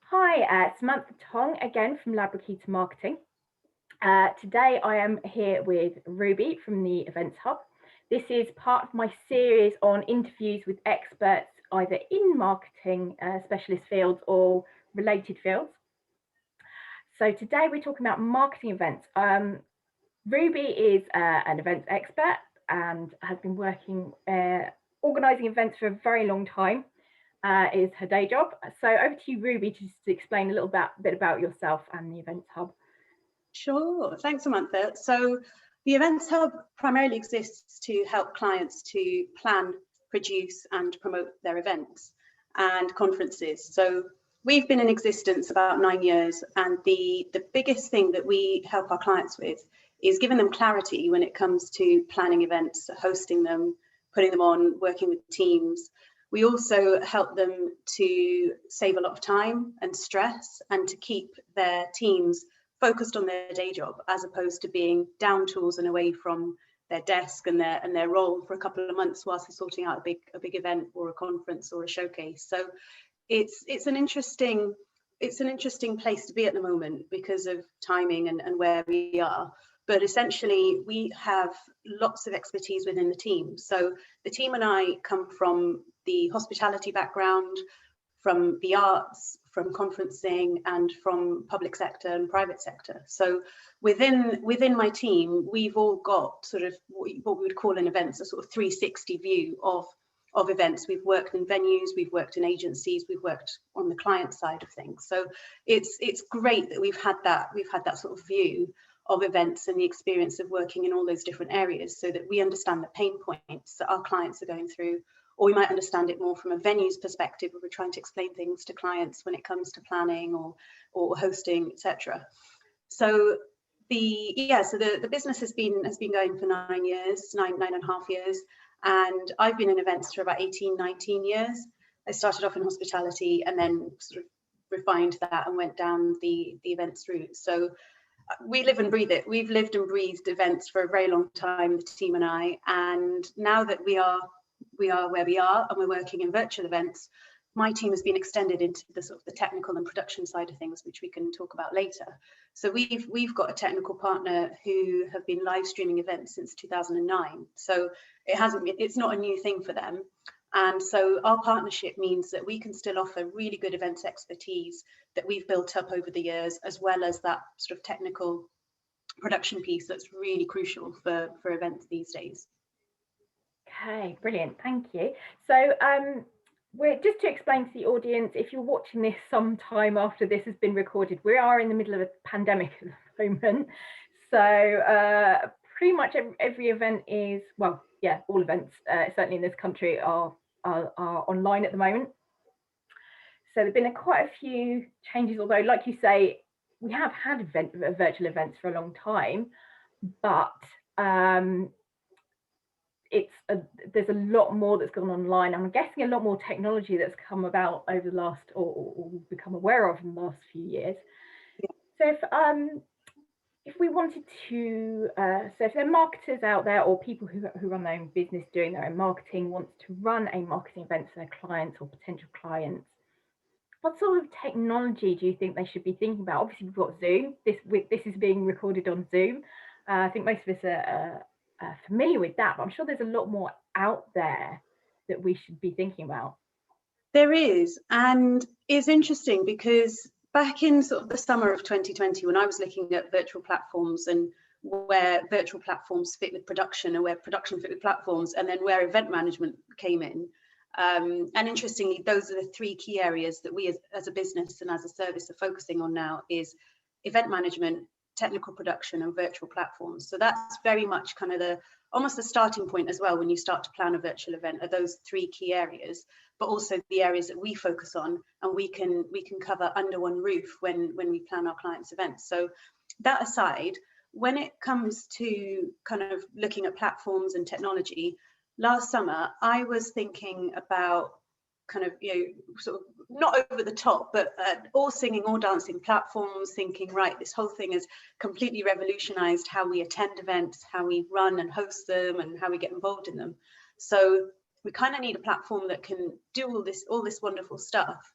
Hi, Samantha Tong again from Laboratory to Marketing. Today I am here with Ruby from the Events Hub. This is part of my series on interviews with experts either in marketing specialist fields or related fields. So today we're talking about marketing events. Ruby is an events expert and has been working organising events for a very long time. Is her day job. So over to you, Ruby, just to explain a little bit about yourself and the Events Hub. Sure, thanks, Samantha. So the Events Hub primarily exists to help clients to plan, produce and promote their events and conferences. So we've been in existence about 9 years, and the biggest thing that we help our clients with is giving them clarity when it comes to planning events, hosting them, putting them on, working with teams. We also help them to save a lot of time and stress and to keep their teams focused on their day job, as opposed to being down tools and away from their desk and their role for a couple of months whilst they're sorting out a big event or a conference or a showcase. So it's an interesting place to be at the moment because of timing and where we are. But essentially, we have lots of expertise within the team. So the team and I come from the hospitality background, from the arts, from conferencing, and from public sector and private sector. So within my team, we've all got sort of what we would call in events a sort of 360 view of events. We've worked in venues, we've worked in agencies, we've worked on the client side of things. So it's great that we've had that sort of view of events and the experience of working in all those different areas, so that we understand the pain points that our clients are going through, or we might understand it more from a venues perspective, where we're trying to explain things to clients when it comes to planning or hosting, etc. So the business has been going for 9 years, nine and a half years, and I've been in events for about 18, 19 years. I started off in hospitality and then sort of refined that and went down the events route. So we live and breathe it. We've lived and breathed events for a very long time, the team and I. And now that we are where we are and we're working in virtual events, my team has been extended into the sort of the technical and production side of things, which we can talk about later. So we've got a technical partner who have been live streaming events since 2009. So it's not a new thing for them. And so our partnership means that we can still offer really good events expertise that we've built up over the years, as well as that sort of technical production piece that's really crucial for events these days. Okay, brilliant, thank you. So we're just to explain to the audience, if you're watching this sometime after this has been recorded, we are in the middle of a pandemic at the moment. So pretty much every event is, well, yeah, all events certainly in this country are online at the moment. So there've been quite a few changes, although like you say, we have had virtual events for a long time, but there's a lot more that's gone online. I'm guessing a lot more technology that's come about over the last, or become aware of in the last few years. Yeah. So if we wanted to, so if there are marketers out there or people who run their own business doing their own marketing, wants to run a marketing event for their clients or potential clients, what sort of technology do you think they should be thinking about? Obviously, we've got Zoom. This is being recorded on Zoom. I think most of us are familiar with that, but I'm sure there's a lot more out there that we should be thinking about. There is, and it's interesting because back in sort of the summer of 2020, when I was looking at virtual platforms and where virtual platforms fit with production and where production fit with platforms, and then where event management came in. And interestingly, those are the three key areas that we as a business and as a service are focusing on now: is event management, technical production, and virtual platforms. So that's very much kind of almost the starting point as well when you start to plan a virtual event, are those three key areas, but also the areas that we focus on and we can cover under one roof when we plan our clients' events. So that aside, when it comes to kind of looking at platforms and technology, last summer I was thinking about kind of, sort of not over the top, but all singing, all dancing platforms, thinking, right, this whole thing has completely revolutionized how we attend events, how we run and host them, and how we get involved in them. So we kind of need a platform that can do all this wonderful stuff,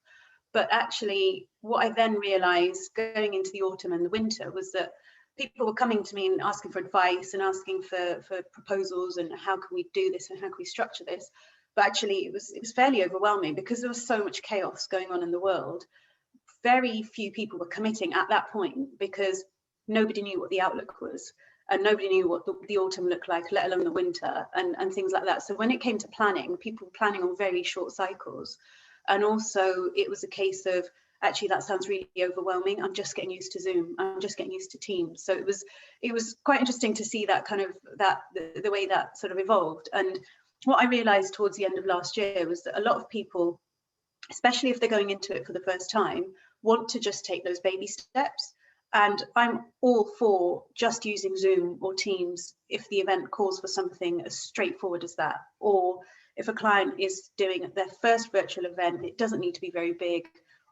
But actually, what I then realised going into the autumn and the winter was that people were coming to me and asking for advice and asking for proposals and how can we do this and how can we structure this. But actually, it was fairly overwhelming because there was so much chaos going on in the world. Very few people were committing at that point because nobody knew what the outlook was. And nobody knew what the autumn looked like, let alone the winter and things like that. So when it came to planning, people were planning on very short cycles. And also it was a case of, actually, that sounds really overwhelming. I'm just getting used to Zoom. I'm just getting used to Teams. So it was quite interesting to see that kind of, the way that sort of evolved. And what I realized towards the end of last year was that a lot of people, especially if they're going into it for the first time, want to just take those baby steps. And I'm all for just using Zoom or Teams if the event calls for something as straightforward as that. Or if a client is doing their first virtual event, it doesn't need to be very big,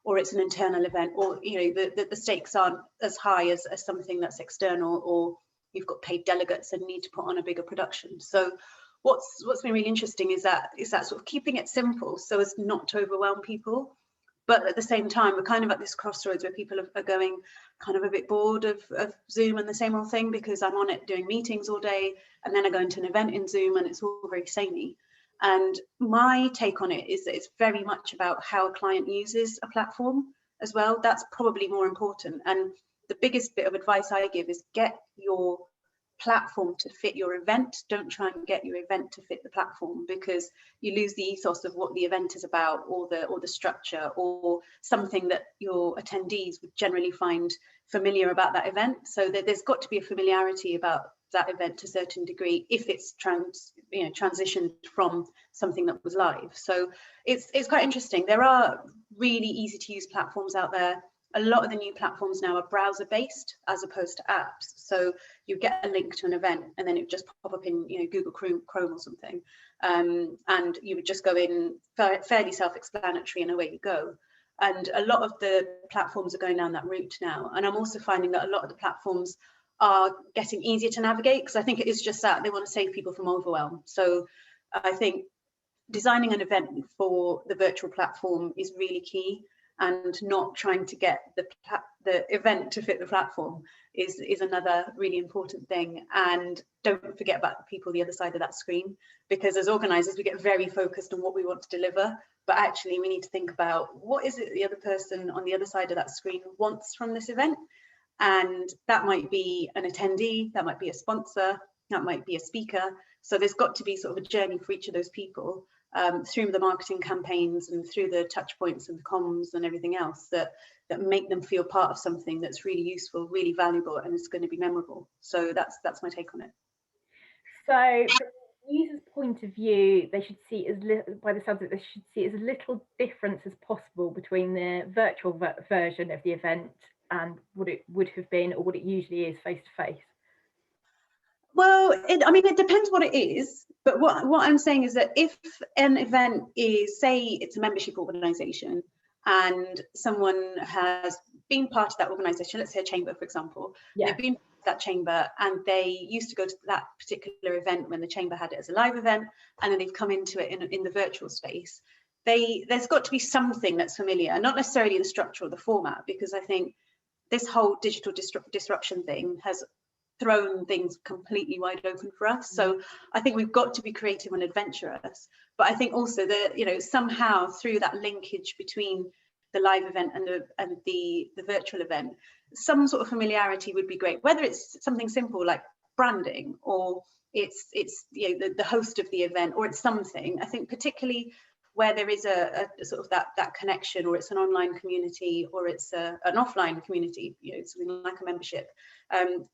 or it's an internal event, or the stakes aren't as high as something that's external, or you've got paid delegates and need to put on a bigger production. So what's been really interesting is that sort of keeping it simple so as not to overwhelm people. But at the same time, we're kind of at this crossroads where people are going kind of a bit bored of Zoom and the same old thing, because I'm on it doing meetings all day, and then I go into an event in Zoom and it's all very samey. And my take on it is that it's very much about how a client uses a platform as well. That's probably more important. And the biggest bit of advice I give is get your platform to fit your event. Don't try and get your event to fit the platform, because you lose the ethos of what the event is about, or the structure, or something that your attendees would generally find familiar about that event. So there's got to be a familiarity about that event to a certain degree if it's transitioned from something that was live. So it's quite interesting. There are really easy to use platforms out there. A lot of the new platforms now are browser based as opposed to apps. So you get a link to an event and then it would just pop up in Google Chrome or something, and you would just go in, fairly self-explanatory, and away you go. And a lot of the platforms are going down that route now. And I'm also finding that a lot of the platforms are getting easier to navigate, because I think it is just that they want to save people from overwhelm. So I think designing an event for the virtual platform is really key, and not trying to get the event to fit the platform is another really important thing. And don't forget about the people the other side of that screen, because as organisers we get very focused on what we want to deliver, but actually we need to think about what is it the other person on the other side of that screen wants from this event. And that might be an attendee, that might be a sponsor, that might be a speaker. So there's got to be sort of a journey for each of those people, through the marketing campaigns and through the touch points and the comms and everything else that make them feel part of something that's really useful, really valuable, and it's going to be memorable. So that's my take on it. So from the user's point of view, they should see as little, by the sounds of it, they should see as little difference as possible between the virtual version of the event and what it would have been, or what it usually is face to face. Well, it depends what it is. But what I'm saying is that if an event is, say it's a membership organisation, and someone has been part of that organisation, let's say a chamber, for example, they've been part of that chamber and they used to go to that particular event when the chamber had it as a live event, and then they've come into it in the virtual space. There's got to be something that's familiar, not necessarily the structure or the format, because I think this whole digital disruption thing has thrown things completely wide open for us. So I think we've got to be creative and adventurous, but I think also that somehow through that linkage between the live event and the virtual event, some sort of familiarity would be great, whether it's something simple like branding, or it's the host of the event, or it's something. I think particularly where there is a sort of that connection, or it's an online community, or it's an offline community, something like a membership,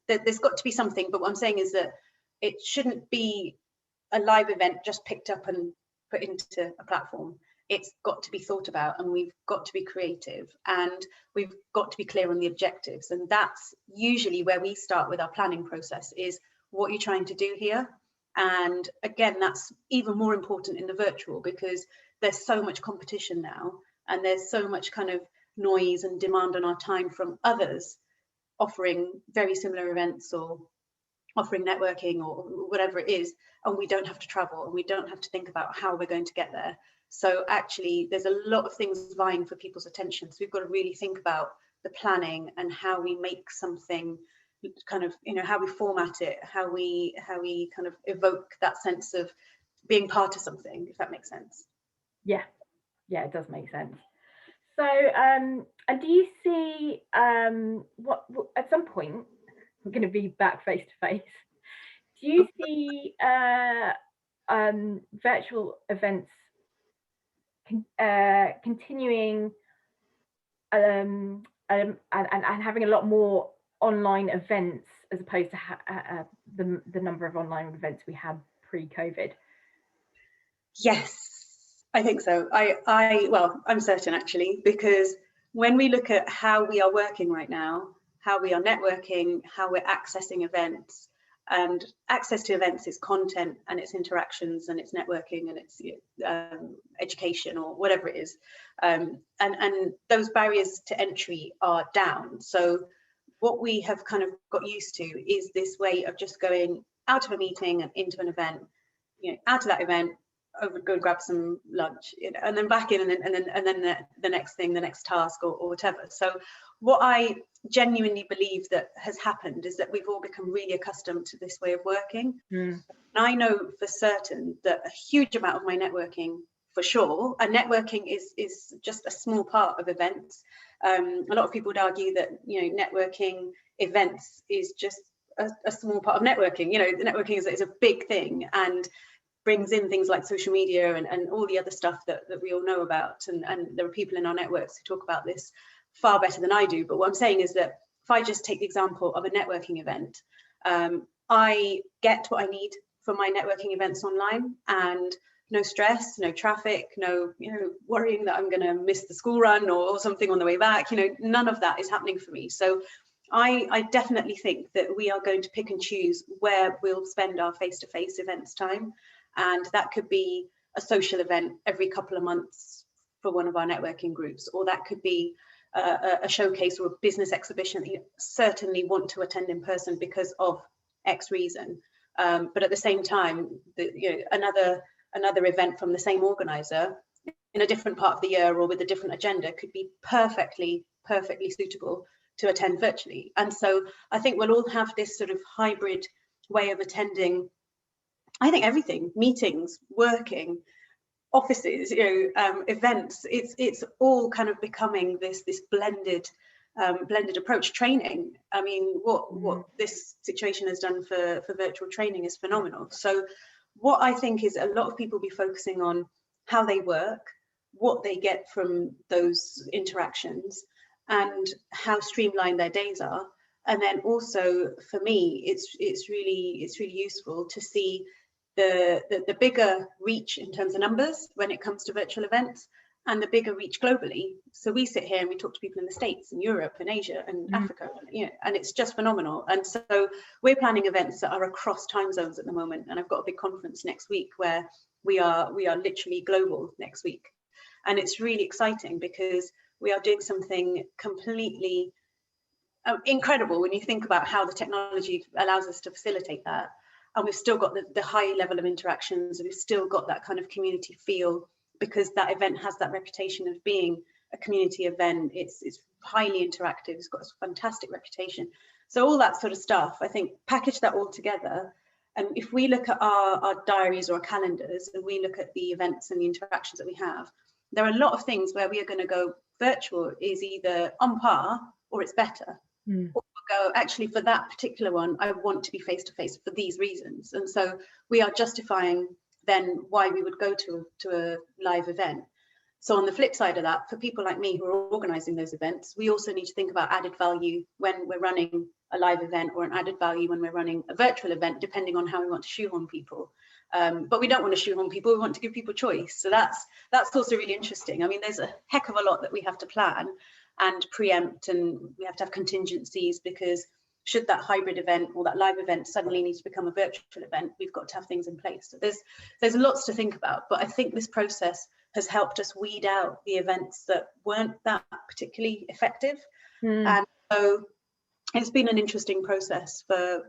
there's got to be something. But what I'm saying is that it shouldn't be a live event just picked up and put into a platform. It's got to be thought about, and we've got to be creative, and we've got to be clear on the objectives. And that's usually where we start with our planning process, is what you're trying to do here. And again, that's even more important in the virtual, because there's so much competition now, and there's so much kind of noise and demand on our time from others offering very similar events, or offering networking, or whatever it is, and we don't have to travel, and we don't have to think about how we're going to get there. So actually there's a lot of things vying for people's attention. So we've got to really think about the planning and how we make something kind of, you know, how we format it, how we kind of evoke that sense of being part of something, if that makes sense. Yeah, it does make sense. So and do you see what at some point we're going to be back face to face, do you see virtual events continuing and having a lot more online events as opposed to the number of online events we had pre-COVID? Yes, I think so. Well, I'm certain actually, because when we look at how we are working right now, how we are networking, how we're accessing events, and access to events is content and it's interactions and it's networking and it's education or whatever it is, and those barriers to entry are down. So what we have kind of got used to is this way of just going out of a meeting and into an event, you know, out of that event, over, go grab some lunch, you know, and then back in, and then the next thing, the next task, or whatever. So what I genuinely believe that has happened is that we've all become really accustomed to this way of working. And I know for certain that a huge amount of my networking, for sure, and networking is just a small part of events. A lot of people would argue that, you know, networking events is just a small part of networking. You know, the networking is a big thing and brings in things like social media and all the other stuff that we all know about. And there are people in our networks who talk about this far better than I do. But what I'm saying is that if I just take the example of a networking event, I get what I need for my networking events online, and no stress, no traffic, no, you know, worrying that I'm going to miss the school run or something on the way back. You know, none of that is happening for me. So I definitely think that we are going to pick and choose where we'll spend our face-to-face events time. And that could be a social event every couple of months for one of our networking groups, or that could be a showcase or a business exhibition that you certainly want to attend in person because of X reason. But at the same time, you know, another event from the same organizer in a different part of the year or with a different agenda could be perfectly suitable to attend virtually. And so I think we'll all have this sort of hybrid way of attending, I think, everything: meetings, working, offices, you know, events. It's all kind of becoming this blended approach. Training, I mean, what this situation has done for virtual training is phenomenal. So what I think is a lot of people be focusing on how they work, what they get from those interactions, and how streamlined their days are. And then also for me, it's really useful to see the bigger reach in terms of numbers when it comes to virtual events, and the bigger reach globally. So we sit here and we talk to people in the States and Europe and Asia and Africa, you know, and it's just phenomenal. And so we're planning events that are across time zones at the moment. And I've got a big conference next week where we are literally global next week. And it's really exciting because we are doing something completely incredible when you think about how the technology allows us to facilitate that. And we've still got the high level of interactions, and we've still got that kind of community feel, because that event has that reputation of being a community event. It's highly interactive, it's got a fantastic reputation. So all that sort of stuff, I think, package that all together. And if we look at our diaries or our calendars, and we look at the events and the interactions that we have, there are a lot of things where we are going to go virtual is either on par or it's better. Or we'll go, actually, for that particular one, I want to be face to face for these reasons. And so we are justifying then why we would go to a live event. So on the flip side of that, for people like me who are organising those events, we also need to think about added value when we're running a live event, or an added value when we're running a virtual event, depending on how we want to shoehorn people. But we don't want to shoehorn people, we want to give people choice. So that's also really interesting. I mean, there's a heck of a lot that we have to plan and preempt, and we have to have contingencies, because should that hybrid event or that live event suddenly need to become a virtual event, we've got to have things in place. So there's lots to think about, but I think this process has helped us weed out the events that weren't that particularly effective. And so it's been an interesting process for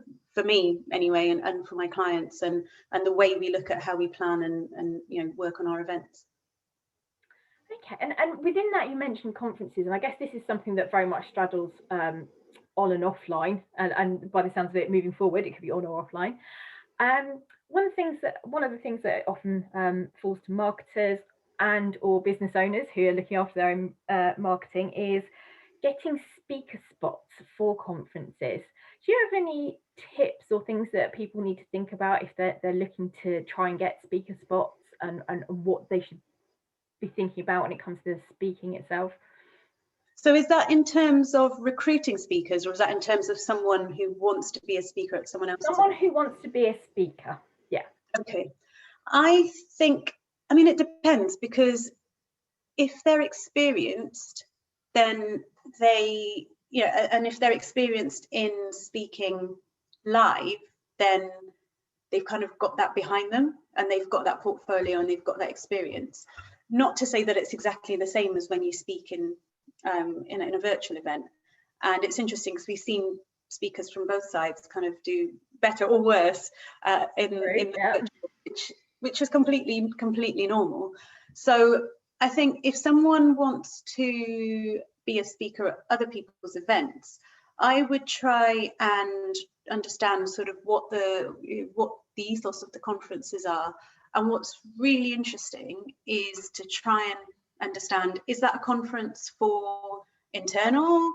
me anyway, and for my clients, and the way we look at how we plan and you know, work on our events. Okay, and within that you mentioned conferences, and I guess this is something that very much straddles on and offline, and by the sounds of it, moving forward, it could be on or offline. One of the things that often falls to marketers and or business owners who are looking after their own marketing is getting speaker spots for conferences. Do you have any tips or things that people need to think about if they're looking to try and get speaker spots, and what they should be thinking about when it comes to speaking itself? So is that in terms of recruiting speakers, or is that in terms of someone who wants to be a speaker at someone else's Someone event? who wants to be a speaker. Yeah. Okay. I think, I mean, it depends, because if they're experienced, then they, you know, and if they're experienced in speaking live, then they've kind of got that behind them, and they've got that portfolio, and they've got that experience. Not to say that it's exactly the same as when you speak in a virtual event. And it's interesting because we've seen speakers from both sides kind of do better or worse in the virtual, which is completely normal. So I think if someone wants to be a speaker at other people's events, I would try and understand sort of what the ethos of the conferences are. And what's really interesting is to try and understand, is that a conference for internal,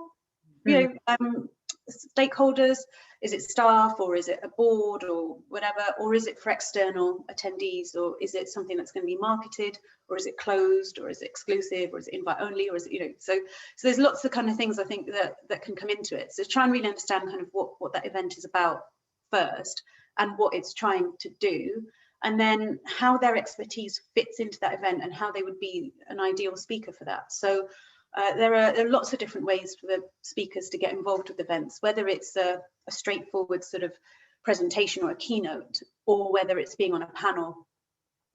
stakeholders? Is it staff, or is it a board or whatever? Or is it for external attendees? Or is it something that's going to be marketed? Or is it closed? Or is it exclusive? Or is it invite only? Or is it, you know, so there's lots of kind of things I think that can come into it. So try and really understand kind of what that event is about first, and what it's trying to do, and then how their expertise fits into that event, and how they would be an ideal speaker for that. So there are lots of different ways for the speakers to get involved with events, whether it's a straightforward sort of presentation or a keynote, or whether it's being on a panel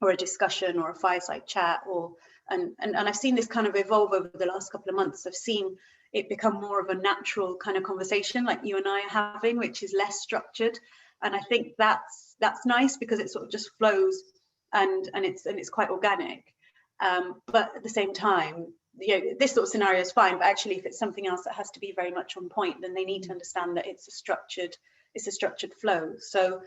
or a discussion or a fireside chat, or and I've seen this kind of evolve over the last couple of months. I've seen it become more of a natural kind of conversation like you and I are having, which is less structured. And I think that's nice, because it sort of just flows, and it's quite organic. But at the same time, you know, this sort of scenario is fine, but actually if it's something else that has to be very much on point, then they need to understand that it's a structured flow. So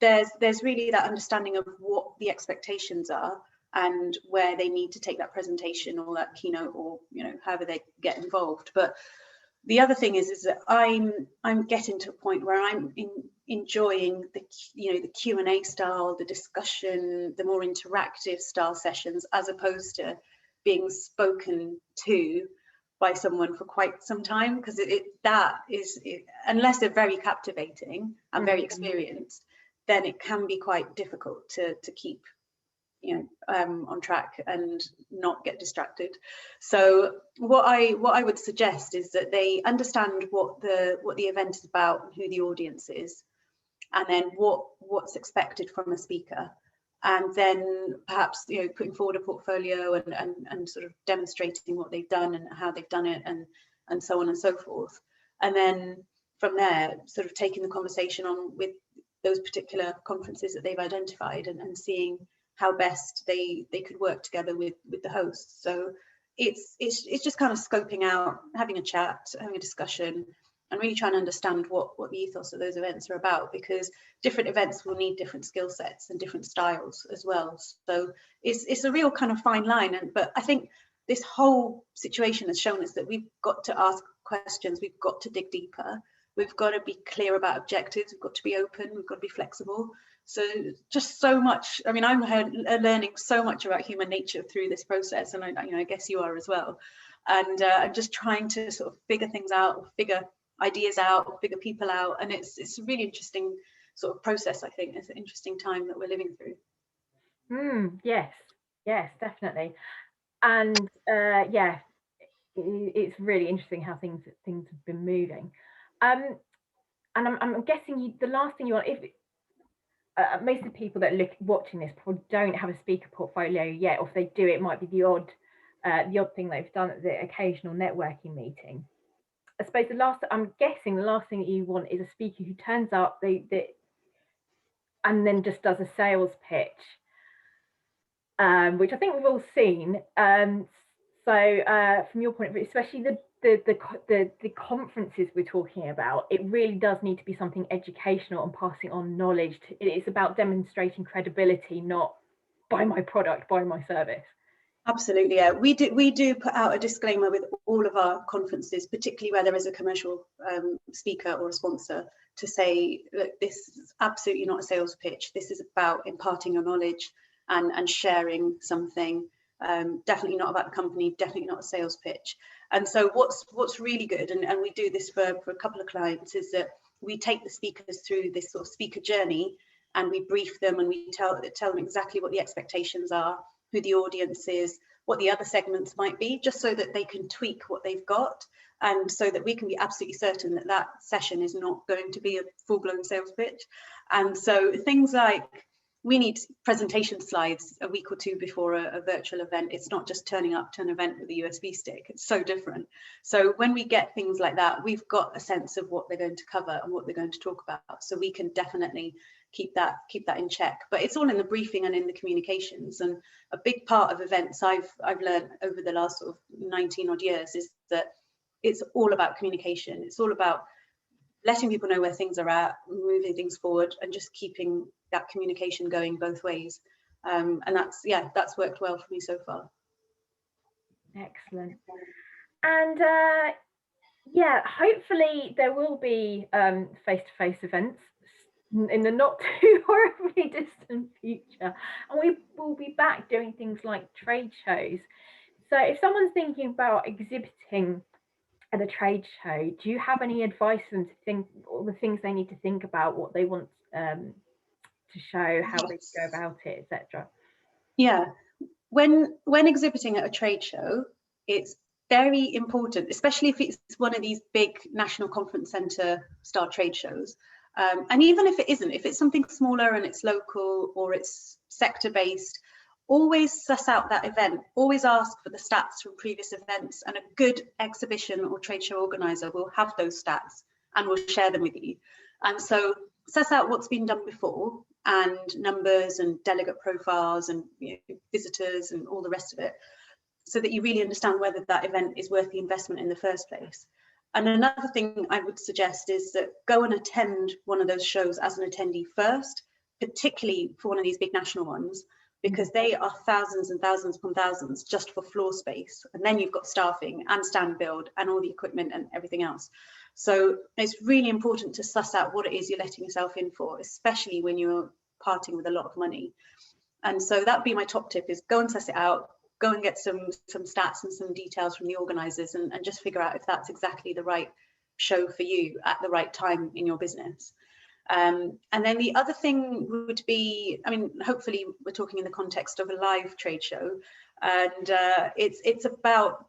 there's really that understanding of what the expectations are, and where they need to take that presentation or that keynote, or, you know, however they get involved. But the other thing is that I'm getting to a point where I'm enjoying the Q&A style, the discussion, the more interactive style sessions, as opposed to being spoken to by someone for quite some time, because unless they're very captivating and very experienced, then it can be quite difficult to keep, you know, on track and not get distracted. So what I would suggest is that they understand what the event is about and who the audience is, and then what's expected from a speaker, and then perhaps, you know, putting forward a portfolio and sort of demonstrating what they've done and how they've done it, and so on and so forth. And then from there, sort of taking the conversation on with those particular conferences that they've identified, and seeing how best they could work together with the hosts. So it's just kind of scoping out, having a chat, having a discussion, and really trying to understand what the ethos of those events are about, because different events will need different skill sets and different styles as well. So it's a real kind of fine line. But I think this whole situation has shown us that we've got to ask questions, we've got to dig deeper, we've got to be clear about objectives, we've got to be open, we've got to be flexible. So just so much. I mean, I'm learning so much about human nature through this process, and I guess you are as well. And I'm just trying to sort of figure things out, figure ideas out, figure people out, and it's a really interesting sort of process. I think it's an interesting time that we're living through. Yes, definitely. And yeah, it's really interesting how things have been moving. And I'm guessing the last thing you want, if most of the people that watching this probably don't have a speaker portfolio yet, or if they do, it might be the odd thing they've done at the occasional networking meeting. I suppose I'm guessing the last thing that you want is a speaker who turns up and then just does a sales pitch which I think we've all seen. So from your point of view, especially the conferences we're talking about, it really does need to be something educational and passing on knowledge. It's about demonstrating credibility, not buy my product, buy my service. Absolutely, yeah. We do put out a disclaimer with all of our conferences, particularly where there is a commercial speaker or a sponsor, to say, look, this is absolutely not a sales pitch. This is about imparting your knowledge and sharing something. Definitely not about the company, definitely not a sales pitch. And so what's really good, and we do this for a couple of clients, is that we take the speakers through this sort of speaker journey, and we brief them, and we tell them exactly what the expectations are, who the audience is, what the other segments might be, just so that they can tweak what they've got, and so that we can be absolutely certain that that session is not going to be a full-blown sales pitch. And so things like, we need presentation slides a week or two before a virtual event. It's not just turning up to an event with a USB stick. It's so different. So when we get things like that, we've got a sense of what they're going to cover and what they're going to talk about. So we can definitely keep that in check. But it's all in the briefing and in the communications. And a big part of events I've learned over the last sort of 19 odd years is that it's all about communication. It's all about letting people know where things are at, moving things forward, and just keeping that communication going both ways. And that's worked well for me so far. Excellent. And hopefully there will be face-to-face events in the not too horribly distant future, and we will be back doing things like trade shows. So if someone's thinking about exhibiting at a trade show, do you have any advice for them to think, all the things they need to think about, what they want to show, how they go about it, etc.? Yeah, when exhibiting at a trade show, it's very important, especially if it's one of these big national conference centre style trade shows. And even if it isn't, if it's something smaller and it's local or it's sector based, always suss out that event. Always ask for the stats from previous events, and a good exhibition or trade show organizer will have those stats and will share them with you. And so suss out what's been done before, and numbers and delegate profiles and visitors and all the rest of it, so that you really understand whether that event is worth the investment in the first place. And another thing I would suggest is that go and attend one of those shows as an attendee first, particularly for one of these big national ones, because they are thousands and thousands upon thousands just for floor space. And then you've got staffing and stand build and all the equipment and everything else. So it's really important to suss out what it is you're letting yourself in for, especially when you're parting with a lot of money. And so that'd be my top tip, is go and suss it out, go and get some stats and some details from the organisers, and just figure out if that's exactly the right show for you at the right time in your business. And then the other thing would be, I mean, hopefully we're talking in the context of a live trade show, and it's about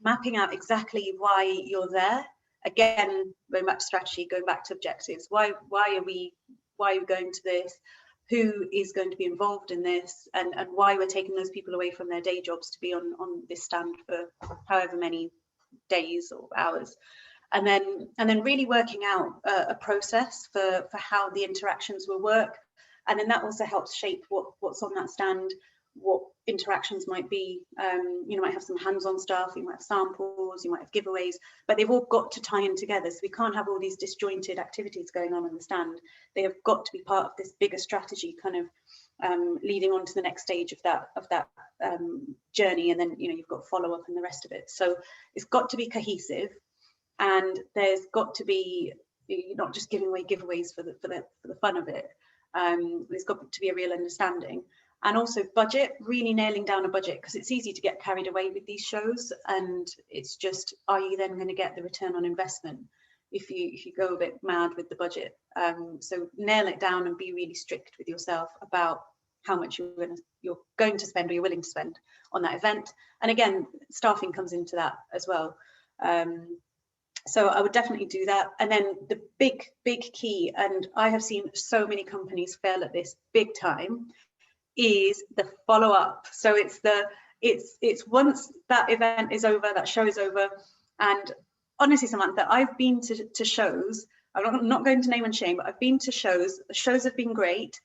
mapping out exactly why you're there. Again, going back to strategy, going back to objectives. Why are we going to this? Who is going to be involved in this, and why we're taking those people away from their day jobs to be on this stand for however many days or hours. And then really working out a process for how the interactions will work. And then that also helps shape what's on that stand, what interactions might be. You might have some hands-on stuff, you might have samples, you might have giveaways, but they've all got to tie in together. So we can't have all these disjointed activities going on the stand. They have got to be part of this bigger strategy, kind of leading on to the next stage of that journey. And then you've got follow-up and the rest of it. So it's got to be cohesive. And there's got to be, you're not just giving away giveaways for the fun of it. There's got to be a real understanding, and also budget, really nailing down a budget, because it's easy to get carried away with these shows, and it's just, are you then going to get the return on investment if you go a bit mad with the budget? So nail it down and be really strict with yourself about how much you're going to spend or you're willing to spend on that event. And again, staffing comes into that as well. So I would definitely do that. And then the big key, and I have seen so many companies fail at this big time, is the follow-up. So it's once that event is over, that show is over, and honestly, Samantha, I've been to shows, I'm not going to name and shame, but I've been to shows. The shows have been great,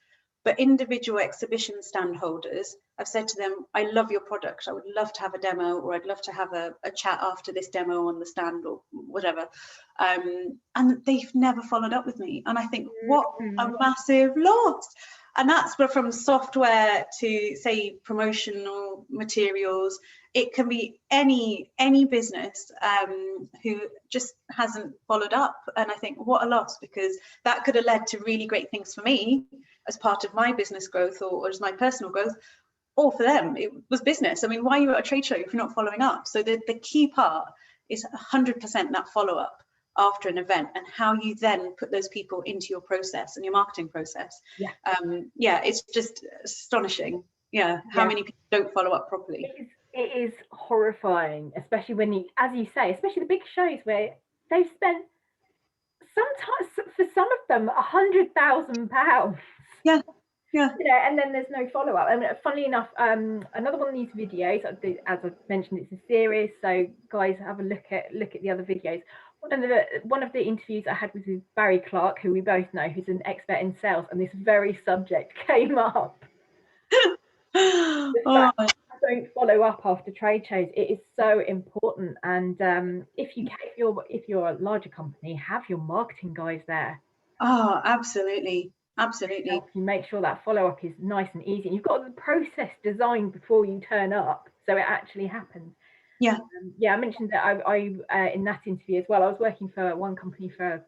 But individual exhibition stand holders, I've said to them, I love your product. I would love to have a demo, or I'd love to have a chat after this demo on the stand or whatever. And they've never followed up with me. And I think, what a massive loss. And that's from software to, say, promotional materials. It can be any business who just hasn't followed up. And I think, what a loss, because that could have led to really great things for me as part of my business growth, or as my personal growth, or for them, it was business. I mean, why are you at a trade show if you're not following up? So the key part is 100% that follow up after an event, and how you then put those people into your process and your marketing process. Yeah, it's just astonishing. How many people don't follow up properly. It is horrifying, especially when you, as you say, especially the big shows where they've spent sometimes, for some of them, £100,000. Yeah. And then there's no follow-up. I mean, funnily enough, another one of these videos, as I mentioned, it's a series, so guys, have a look at the other videos. One of the interviews I had was with Barry Clark, who we both know, who's an expert in sales, and this very subject came up. Don't follow up after trade shows. It is so important, and if you're a larger company, have your marketing guys there. Oh, absolutely. You make sure that follow-up is nice and easy. You've got the process designed before you turn up, so it actually happens. I mentioned that I in that interview as well, I was working for one company for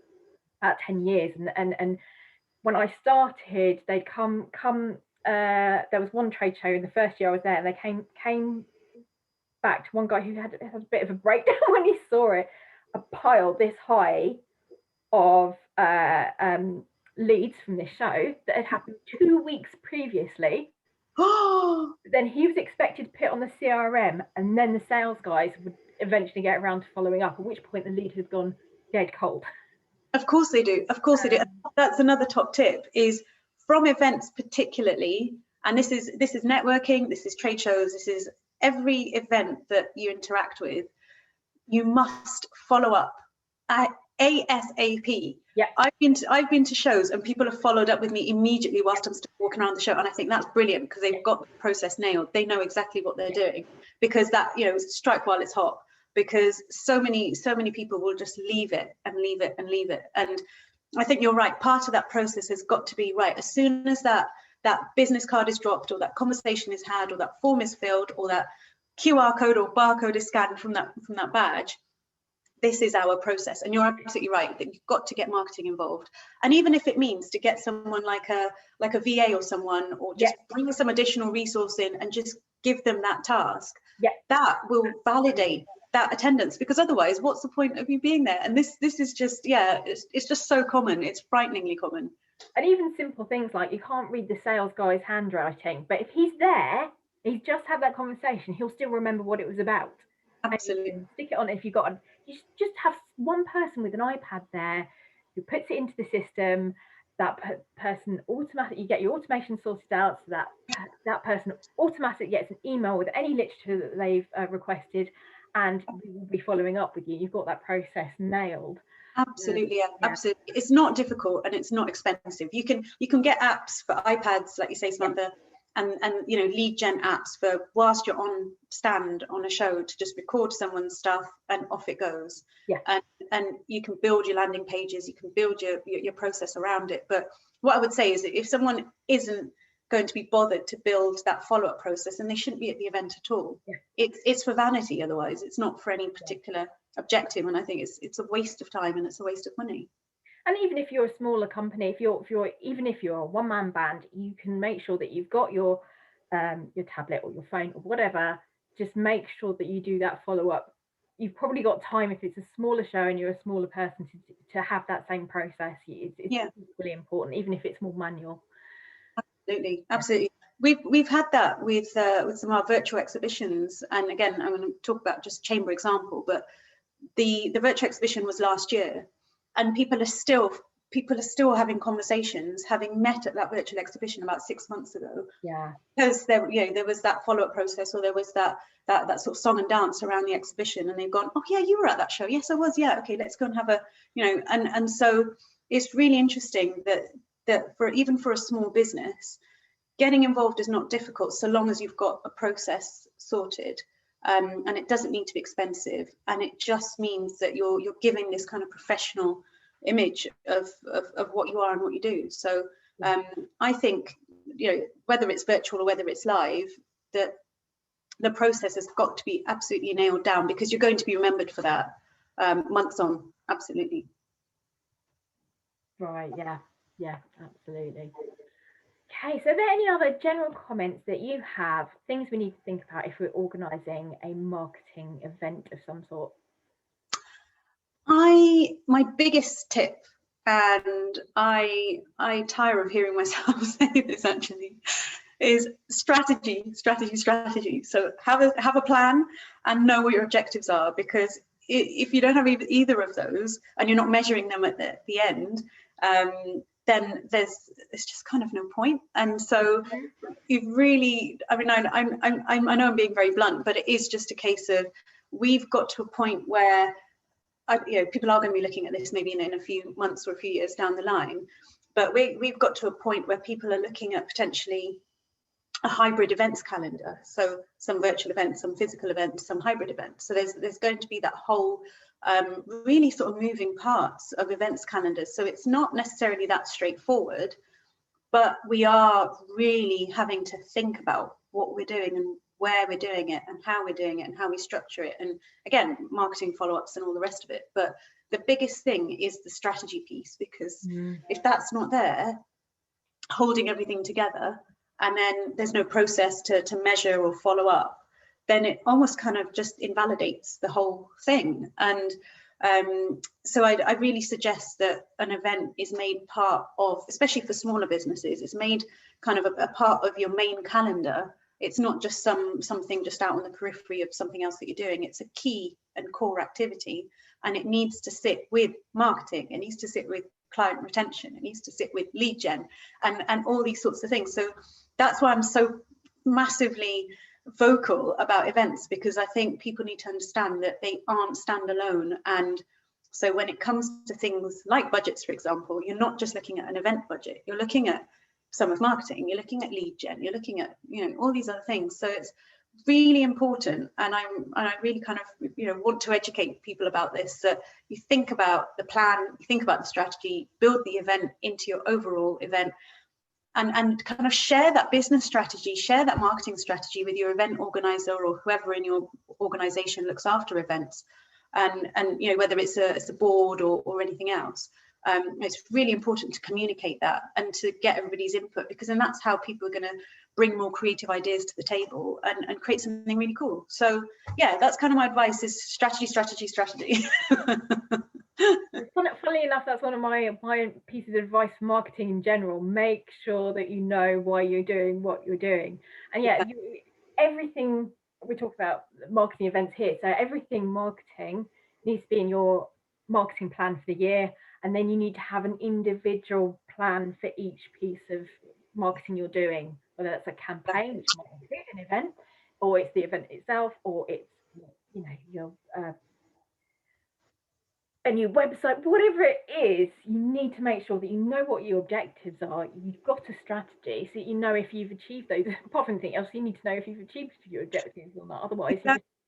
about 10 years, and when I started, they'd come there was one trade show in the first year I was there, and they came back to one guy who had a bit of a breakdown when he saw it, a pile this high of leads from this show that had happened 2 weeks previously. Then he was expected to put on the CRM, and then the sales guys would eventually get around to following up, at which point the lead has gone dead cold. Of course they do. That's another top tip, is from events particularly, and this is networking, this is trade shows, this is every event that you interact with, you must follow up ASAP. I've been to shows and people have followed up with me immediately whilst I'm still walking around the show, and I think that's brilliant, because they've got the process nailed. They know exactly what they're doing, because that, strike while it's hot, because so many people will just leave it. And I think you're right, part of that process has got to be right. As soon as that business card is dropped, or that conversation is had, or that form is filled, or that QR code or barcode is scanned from that badge, this is our process. And you're absolutely right that you've got to get marketing involved. And even if it means to get someone like a VA or someone, or just bring some additional resource in and just give them that task, that will validate that attendance, because otherwise what's the point of you being there? And this is just, it's just so common. It's frighteningly common. And even simple things like, you can't read the sales guy's handwriting, but if he's there, he's just had that conversation, he'll still remember what it was about. Absolutely. And you can stick it on if you've got you just have one person with an iPad there who puts it into the system. That person automatically, you get your automation sorted out, so that person automatically gets an email with any literature that they've requested, and we will be following up with you. You've got that process nailed. Absolutely. Absolutely. It's not difficult, and it's not expensive. You can get apps for iPads, like you say, Samantha, and lead gen apps for whilst you're on stand on a show, to just record someone's stuff and off it goes. And you can build your landing pages, you can build your process around it. But what I would say is that if someone isn't going to be bothered to build that follow-up process, then they shouldn't be at the event at all. It's for vanity, otherwise. It's not for any particular objective, and I think it's a waste of time and it's a waste of money. And even if you're a smaller company, if you're a one-man band, you can make sure that you've got your tablet or your phone or whatever. Just make sure that you do that follow-up. You've probably got time, if it's a smaller show and you're a smaller person, to have that same process. It's really important, even if it's more manual. Absolutely. We've had that with some of our virtual exhibitions, and again, I'm going to talk about just chamber example, but the virtual exhibition was last year, and people are still having conversations, having met at that virtual exhibition about 6 months ago. Because there was that follow-up process, or there was that sort of song and dance around the exhibition, and they've gone, oh yeah, you were at that show. Yes, I was. Yeah, okay, let's go and have a, and so it's really interesting that for even for a small business, getting involved is not difficult so long as you've got a process sorted. And it doesn't need to be expensive, and it just means that you're giving this kind of professional image of what you are and what you do. So I think, you know, whether it's virtual or whether it's live, that the process has got to be absolutely nailed down, because you're going to be remembered for that months on. Absolutely. Right, yeah, absolutely. Okay, so are there any other general comments that you have, things we need to think about if we're organising a marketing event of some sort? My biggest tip, and I tire of hearing myself say this actually, is strategy. So have a plan and know what your objectives are, because if you don't have either of those and you're not measuring them at the end, then there's just kind of no point. And so you really, I mean, I know I'm being very blunt, but it is just a case of, we've got to a point where you know, people are going to be looking at this maybe in a few months or a few years down the line, but we've got to a point where people are looking at potentially a hybrid events calendar. So some virtual events, some physical events, some hybrid events. So there's going to be that whole really sort of moving parts of events calendars. So it's not necessarily that straightforward, but we are really having to think about what we're doing and where we're doing it and how we're doing it and how we structure it. And again, marketing follow-ups and all the rest of it. But the biggest thing is the strategy piece, because if that's not there, holding everything together, and then there's no process to measure or follow up, then it almost kind of just invalidates the whole thing. And so I really suggest that an event is made part of, especially for smaller businesses, it's made kind of a part of your main calendar. It's not just something just out on the periphery of something else that you're doing. It's a key and core activity, and it needs to sit with marketing. It needs to sit with client retention. It needs to sit with lead gen and all these sorts of things. So that's why I'm so massively vocal about events, because I think people need to understand that they aren't standalone. And so when it comes to things like budgets, for example, you're not just looking at an event budget, you're looking at some of marketing, you're looking at lead gen, you're looking at, you know, all these other things. So it's really important, and I really kind of, you know, want to educate people about this, that you think about the plan, you think about the strategy, build the event into your overall event, and kind of share that business strategy, share that marketing strategy with your event organizer or whoever in your organization looks after events, and you know, whether it's a board or anything else. It's really important to communicate that and to get everybody's input, because then that's how people are going to bring more creative ideas to the table and create something really cool. So yeah, that's kind of my advice, is strategy. Funnily enough, that's one of my pieces of advice for marketing in general. Make sure that you know why you're doing what you're doing. And yeah, everything we talk about marketing events here, so everything marketing needs to be in your marketing plan for the year, and then you need to have an individual plan for each piece of marketing you're doing, whether that's a campaign, which might include an event, or it's the event itself, or it's, you know, your a new website, whatever it is. You need to make sure that you know what your objectives are. You've got a strategy so that you know if you've achieved those. Apart from anything else, you need to know if you've achieved your objectives or not. Otherwise,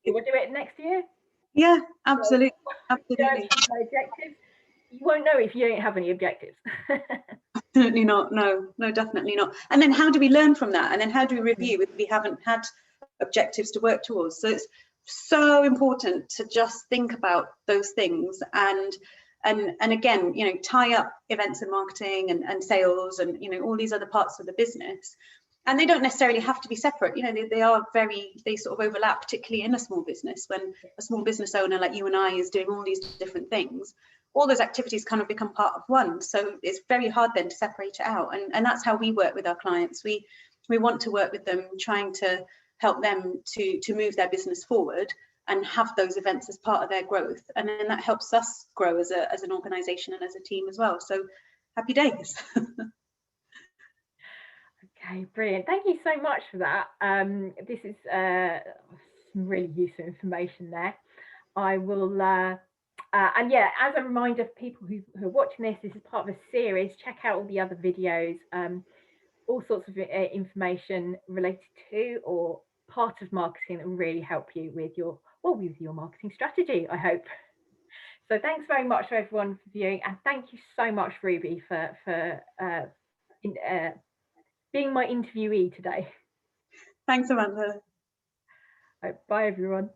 you will do it next year. Yeah, absolutely. So, absolutely. Objectives. You won't know if you don't have any objectives. Absolutely not. No, definitely not. And then how do we learn from that? And then how do we review if we haven't had objectives to work towards? So it's so important to just think about those things, and again, you know, tie up events and marketing and sales and, you know, all these other parts of the business. And they don't necessarily have to be separate. You know, they sort of overlap, particularly in a small business. When a small business owner like you and I is doing all these different things, all those activities kind of become part of one. So it's very hard then to separate it out. And that's how we work with our clients. We want to work with them, trying to help them to move their business forward and have those events as part of their growth. And then that helps us grow as an organisation and as a team as well. So happy days. Okay, brilliant. Thank you so much for that. This is some really useful information there. I will, and yeah, as a reminder for people who are watching this is part of a series. Check out all the other videos. all sorts of information related to or part of marketing that will really help you with your marketing strategy, I hope. So thanks very much to everyone for viewing, and thank you so much, Ruby, for being my interviewee today. Thanks, Samantha. Bye everyone.